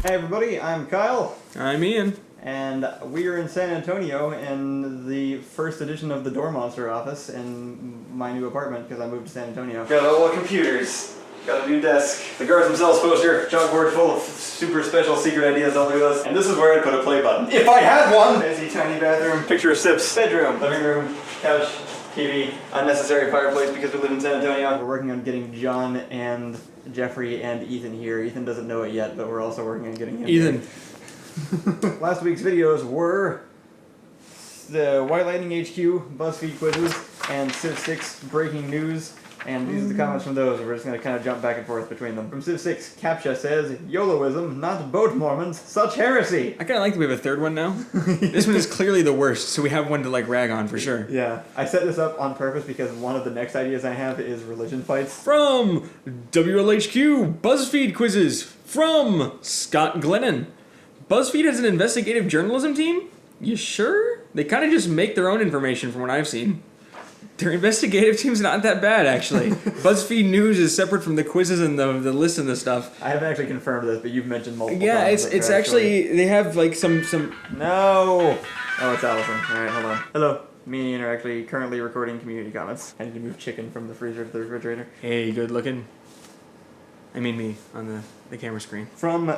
Hey everybody, I'm Kyle. I'm Ian. And we are in San Antonio in the first edition of the Door Monster office in my new apartment because I moved to San Antonio. Got all the computers, got a new desk, the guards themselves poster, chalkboard full of super special secret ideas all through this. And this is where I'd put a play button. If I had one! Fancy tiny bathroom, picture of Sip's bedroom, living room, couch, TV, unnecessary fireplace because we live in San Antonio. We're working on getting John and Jeffrey and Ethan here. Ethan doesn't know it yet, but we're also working on getting him Ethan. here. Last week's videos were the White Lightning HQ, BuzzFeed quizzes, and Civ 6 breaking news. And these are the comments from those. We're just going to kind of jump back and forth between them. From Civ 6, Captcha says, YOLOism, not boat Mormons, such heresy. I kind of like that we have a third one now. This one is clearly the worst, so we have one to like rag on for sure. Yeah, I set this up on purpose because one of the next ideas I have is religion fights. From WLHQ, BuzzFeed quizzes. From Scott Glennon. BuzzFeed has an investigative journalism team? You sure? They kind of just make their own information from what I've seen. Their investigative team's not that bad, actually. BuzzFeed News is separate from the quizzes and the list and the stuff. I haven't actually confirmed this, but you've mentioned multiple yeah, times. Yeah, it's actually, they have like some... No! Oh, it's Allison. Alright, hold on. Hello. Me and Ian are actually currently recording community comments. I need to move chicken from the freezer to the refrigerator. Hey, good looking. I mean me, on the camera screen. From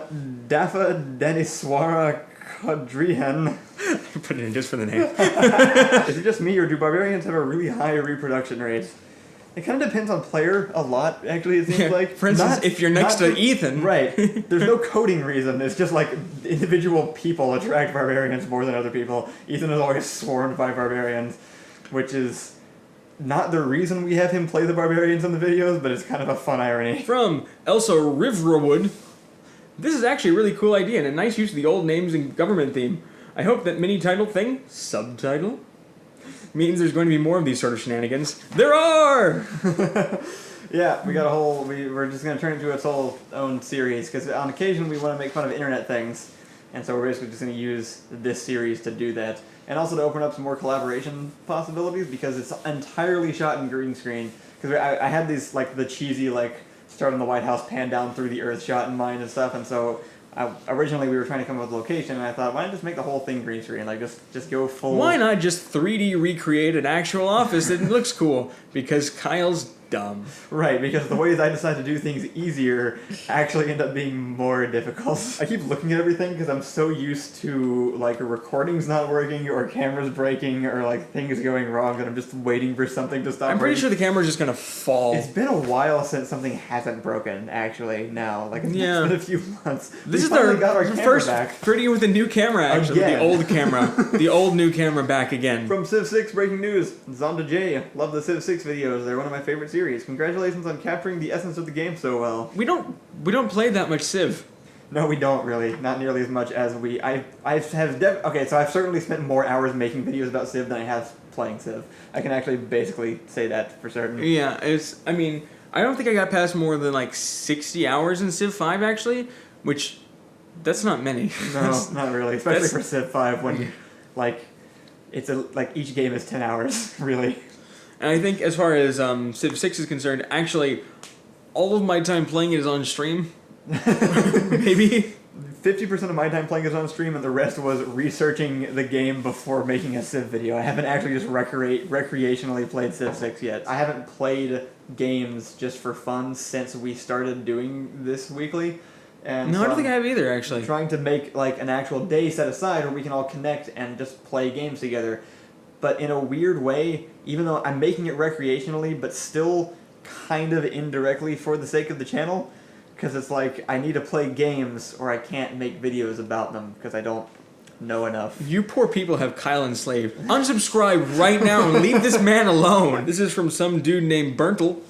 Dafa Deniswara Kodrihan. Put it in just for the name. Is it just me, or do barbarians have a really high reproduction rate? It kind of depends on player a lot, actually, it seems like. For instance, if you're next to Ethan. Right. There's no coding reason. It's just like individual people attract barbarians more than other people. Ethan is always swarmed by barbarians, which is not the reason we have him play the barbarians in the videos, but it's kind of a fun irony. From Elsa Rivrawood. This is actually a really cool idea and a nice use of the old names and government theme. I hope that mini title thing, subtitle, means there's going to be more of these sort of shenanigans. There are! Yeah, we got a whole, we're just going to turn it into its whole own series, because on occasion we want to make fun of internet things, and so we're basically just going to use this series to do that. And also to open up some more collaboration possibilities, because it's entirely shot in green screen. Because I had these, like, the cheesy, like, start in the White House, pan down through the earth shot in mind and stuff, and so originally we were trying to come up with a location, and I thought, why not just make the whole thing green screen? Like, just go full... Why not just 3D recreate an actual office that looks cool? Because Kyle's dumb. Right, because the ways I decide to do things easier actually end up being more difficult. I keep looking at everything because I'm so used to, like, recordings not working or cameras breaking or, like, things going wrong that I'm just waiting for something to stop I'm pretty breaking. sure the camera's just gonna fall. It's been a while since something hasn't broken, actually, now. Like, it's Yeah. been a few months. This is got our the camera first back. pretty with a new camera, actually. Again. The old camera. The old new camera back again. From Civ 6 breaking news, Zonda J. Love the Civ 6 videos. They're one of my favorite series. Congratulations on capturing the essence of the game so well. We don't play that much Civ. No, we don't really. Not nearly as much as we... Okay, so I've certainly spent more hours making videos about Civ than I have playing Civ. I can actually basically say that for certain. Yeah, I mean, I don't think I got past more than like 60 hours in Civ 5 actually, which that's not many. No, not really. Especially for Civ 5 when like each game is 10 hours, really. And I think as far as Civ 6 is concerned, actually all of my time playing it is on stream. Maybe 50% of my time playing is on stream, and the rest was researching the game before making a Civ video. I haven't actually just recreationally played Civ 6 yet. I haven't played games just for fun since we started doing this weekly. And no, so I don't think I have either, actually. I'm trying to make like an actual day set aside where we can all connect and just play games together. But in a weird way, even though I'm making it recreationally, but still kind of indirectly for the sake of the channel, because it's like, I need to play games or I can't make videos about them because I don't know enough. You poor people have Kyle enslaved. Unsubscribe right now and leave this man alone. This is from some dude named Berntal.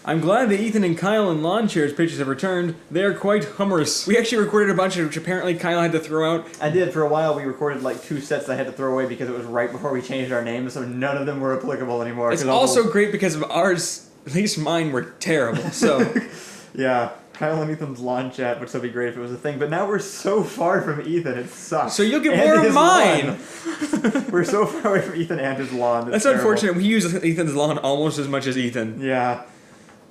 I'm glad that Ethan and Kyle in lawn chairs pictures have returned. They are quite humorous. We actually recorded a bunch of which apparently Kyle had to throw out. I did. For a while we recorded like 2 sets I had to throw away because it was right before we changed our names, so none of them were applicable anymore. It's also great because of ours, at least mine, were terrible, so... Yeah, Kyle and Ethan's lawn chat would still be great if it was a thing, but now we're so far from Ethan, it sucks. So you'll get more of mine! We're so far away from Ethan and his lawn. That's terrible. unfortunate. We use Ethan's lawn almost as much as Ethan. Yeah.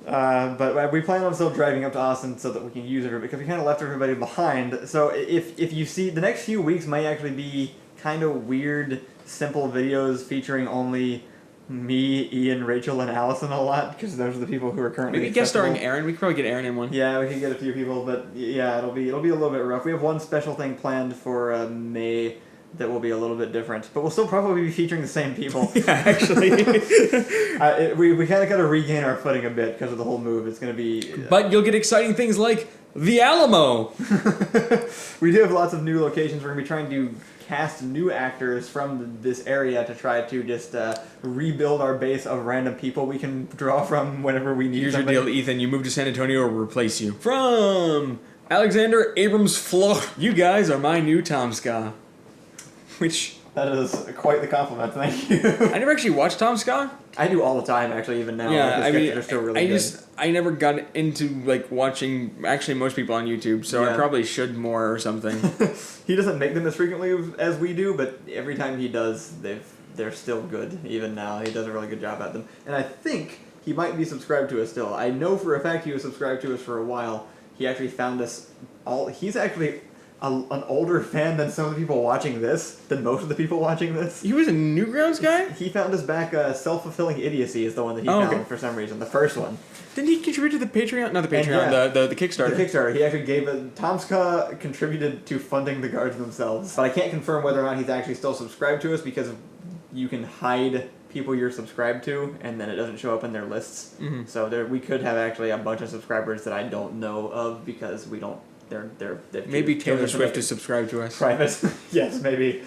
But we plan on still driving up to Austin so that we can use it, because we kind of left everybody behind. So if you see, the next few weeks might actually be kind of weird, simple videos featuring only me, Ian, Rachel, and Allison a lot, because those are the people who are currently Maybe guest starring Aaron. We could probably get Aaron in one. Yeah, we can get a few people, but yeah, it'll be a little bit rough. We have one special thing planned for May that will be a little bit different, but we'll still probably be featuring the same people. Yeah, actually. We kind of got to regain our footing a bit because of the whole move. It's going to be... But you'll get exciting things like the Alamo. We do have lots of new locations. We're going to be trying to cast new actors from this area to try to just rebuild our base of random people we can draw from whenever we need Here's somebody. your deal, Ethan. You move to San Antonio or we'll replace you. From Alexander Abrams Floor. You guys are my new Tom Ska. Which... That is quite the compliment, thank you. I never actually watched Tom Ska. I do all the time, actually, even now. Yeah, His sketches are still really good. I never got into like watching actually most people on YouTube, so I probably should more or something. He doesn't make them as frequently as we do, but every time he does, they're still good. Even now, he does a really good job at them. And I think he might be subscribed to us still. I know for a fact he was subscribed to us for a while. He actually found us all. He's actually an older fan than some of the people watching this, than most of the people watching this. He was a Newgrounds guy? He found us back. Self-Fulfilling Idiocy is the one that he found for some reason. The first one. Didn't he contribute to the Patreon? Not the Patreon, the Kickstarter. The Kickstarter. He actually gave Tom Ska contributed to funding the guards themselves. But I can't confirm whether or not he's actually still subscribed to us, because you can hide people you're subscribed to, and then it doesn't show up in their lists. Mm-hmm. So we could have actually a bunch of subscribers that I don't know of, because we don't. Maybe Taylor Swift is subscribed to us. Private. Yes, maybe.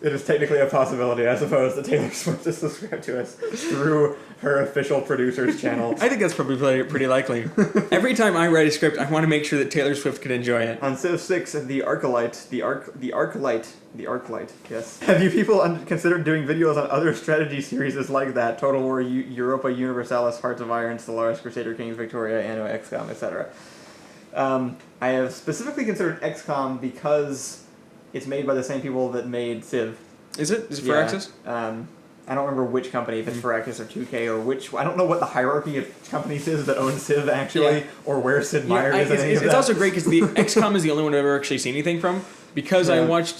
It is technically a possibility, I suppose, that Taylor Swift is subscribed to us through her official producer's channel. I think that's probably pretty likely. Every time I write a script, I want to make sure that Taylor Swift can enjoy it. On Civ 6, the Arclight, yes. Have you people considered doing videos on other strategy series like that? Total War, Europa Universalis, Hearts of Iron, Stellaris, Crusader Kings, Victoria, Anno, XCOM, etc. I have specifically considered XCOM because it's made by the same people that made Civ. Is it? Is it Firaxis? I don't remember which company, if it's Firaxis or 2K or which... I don't know what the hierarchy of companies is that own Civ, actually, or where Sid Meier is. It's also great because the XCOM is the only one I've ever actually seen anything from, because I watched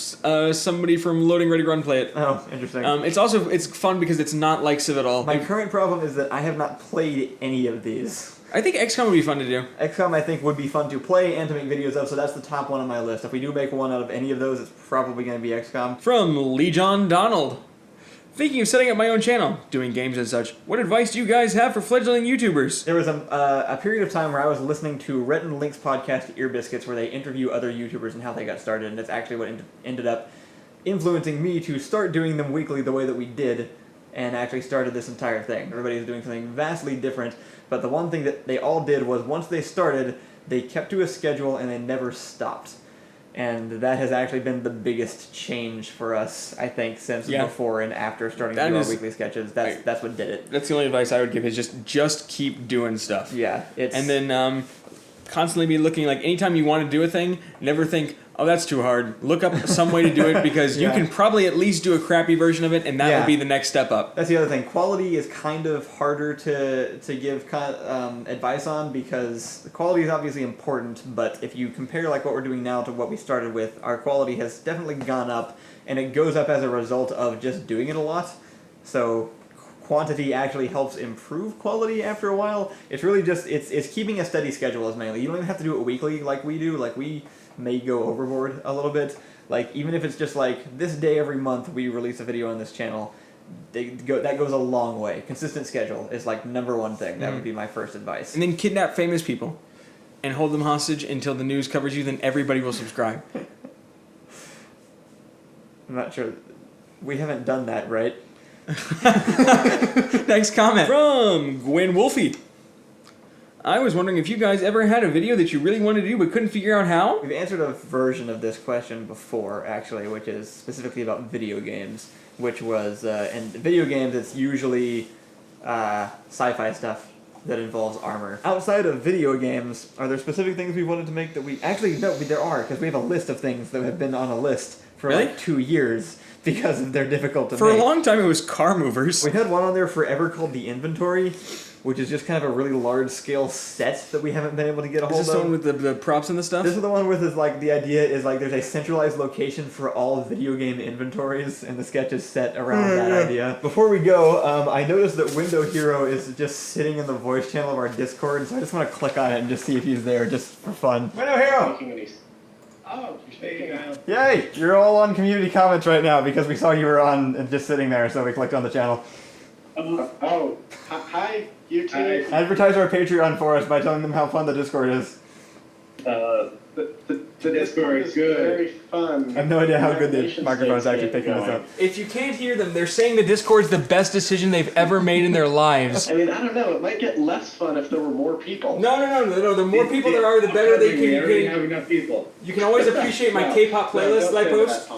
somebody from Loading Ready Run play it. Oh, interesting. It's fun because it's not like Civ at all. My current problem is that I have not played any of these. I think XCOM would be fun to do. XCOM, I think, would be fun to play and to make videos of, so that's the top one on my list. If we do make one out of any of those, it's probably going to be XCOM. From Lee John Donald. Thinking of setting up my own channel, doing games and such. What advice do you guys have for fledgling YouTubers? There was a period of time where I was listening to Rhett and Link's podcast, Ear Biscuits, where they interview other YouTubers and how they got started, and it's actually what ended up influencing me to start doing them weekly the way that we did, and actually started this entire thing. Everybody's doing something vastly different, but the one thing that they all did was once they started, they kept to a schedule and they never stopped. And that has actually been the biggest change for us, I think, since before and after starting to do our weekly sketches. That's what did it. That's the only advice I would give, is just keep doing stuff. Yeah. And then constantly be looking, like, anytime you want to do a thing, never think, oh, that's too hard. Look up some way to do it, because you can probably at least do a crappy version of it, and that will be the next step up. That's the other thing. Quality is kind of harder to give advice on, because the quality is obviously important, but if you compare like what we're doing now to what we started with, our quality has definitely gone up, and it goes up as a result of just doing it a lot. So quantity actually helps improve quality after a while. It's really just, it's keeping a steady schedule is mainly. You don't even have to do it weekly like we do. Like, we may go overboard a little bit. Like, even if it's just like this day every month we release a video on this channel, that goes a long way. Consistent schedule is like #1 thing. That would be my first advice. And then kidnap famous people and hold them hostage until the news covers you, then everybody will subscribe. I'm not sure. We haven't done that, right? Next comment from Gwen Wolfie. I was wondering if you guys ever had a video that you really wanted to do but couldn't figure out how? We've answered a version of this question before, actually, which is specifically about video games, which was, in video games it's usually sci-fi stuff that involves armor. Outside of video games, are there specific things we wanted to make that we... Actually, no, there are, because we have a list of things that have been on a list for like 2 years because they're difficult to make. For a long time it was car movers. We had one on there forever called The Inventory, which is just kind of a really large-scale set that we haven't been able to get a hold of. Is this the one with the props and the stuff? This is the one with the idea is there's a centralized location for all video game inventories, and the sketch is set around that idea. Before we go, I noticed that Window Hero is just sitting in the voice channel of our Discord, so I just want to click on it and just see if he's there, just for fun. Window Hero! Oh, you're speaking. Yay! You're all on community comments right now because we saw you were on and just sitting there, so we clicked on the channel. Hi, you two. Advertise our Patreon for us by telling them how fun the Discord is. The Discord is good. Very fun. I have no idea how good the microphone's actually picking this up. If you can't hear them, they're saying the Discord's the best decision they've ever made in their lives. I mean, I don't know. It might get less fun if there were more people. No. The more people there are, the better they can. We already have enough people. You can always appreciate my K-pop playlist that I post.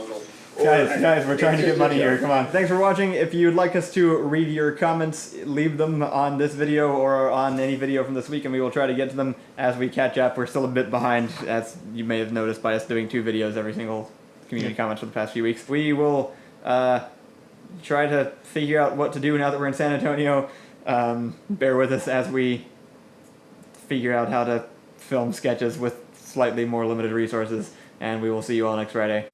Guys, we're trying to get money here. Come on. Thanks for watching. If you'd like us to read your comments, leave them on this video or on any video from this week, and we will try to get to them as we catch up. We're still a bit behind, as you may have noticed by us doing 2 videos every single community comments for the past few weeks. We will try to figure out what to do now that we're in San Antonio. Bear with us as we figure out how to film sketches with slightly more limited resources, and we will see you all next Friday.